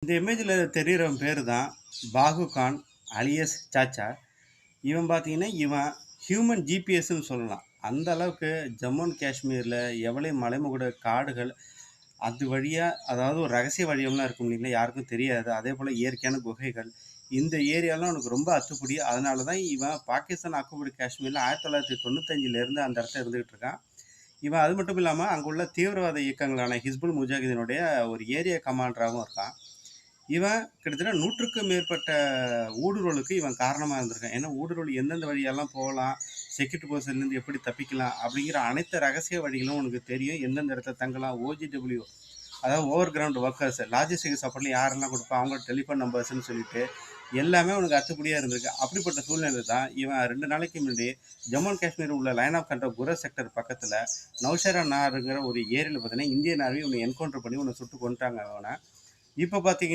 இந்த இமேஜ்ல தெரியிறவன் பேரு தான் பாகு கான் அலியஸ் சாச்சா. இவன் பார்த்தீங்கன்னா, இவன் ஹியூமன் ஜிபிஎஸ்ன்னு சொல்லலாம். அந்த அளவுக்கு ஜம்மு அண்ட் காஷ்மீர்ல எவளி மலைமுகடு காடுகள், அது வழியா அதாவது ஒரு ரகசிய வழியம்லாம் இருக்கும் இல்லைங்களா? யாருக்கும் தெரியாது. அதேபோல இயற்கையான குகைகள். இந்த ஏரியாலாம் அவனுக்கு ரொம்ப அத்துப்படி. அதனால தான் இவன் பாகிஸ்தான் ஆக்குபைடு காஷ்மீர்ல 1995லேருந்து அந்த இடத்துல இருந்துகிட்டு இருக்கான். இவன் அது மட்டும் இல்லாம, அங்க உள்ள தீவிரவாத இயக்கங்களான ஹிஸ்புல் முஜாஹிதீனுடைய ஒரு ஏரியா கமாண்டராவும் இருக்கான். இவன் கிட்டத்தட்ட 100க்கும் மேற்பட்ட ஊடுருவலுக்கு இவன் காரணமா இருந்திருக்கான். ஏன்னா, ஊடுருவல் எந்தெந்த வழியெல்லாம் போகலாம், செக்யூரிட்டி பொசிஷன்லேருந்து எப்படி தப்பிக்கலாம் அப்படிங்கிற அனைத்து ரகசிய வழிகளும் உனக்கு தெரியும். எந்தெந்த இடத்துல தங்கலாம், ஓஜிடபிள்யூ அதாவது ஓவர் கிரவுண்ட் ஒர்க்கர்ஸ், லாஜிஸ்டிக் சப்போர்ட்ல யாரெல்லாம் கொடுப்பா, அவங்களோட டெலிஃபோன் நம்பர்ஸ்ன்னு சொல்லிட்டு எல்லாமே உனக்கு அத்துப்படியா இருந்திருக்கு. அப்படிப்பட்ட சூழ்நிலை தான் இவன் 2 நாளைக்கு முன்னாடி ஜம்மு அண்ட் காஷ்மீர் உள்ள லைன் ஆஃப் கண்ட்ரோல் குரஸ் செக்டர் பக்கத்துல நௌஷேரா நாருங்கிற ஒரு ஏரியால பார்த்தீங்கன்னா, இந்தியன் ஆர்மி இவனை என்கவுண்டர் பண்ணி இவனை சுட்டு கொன்னுட்டாங்க அவன. இப்ப பார்த்தீங்கன்னா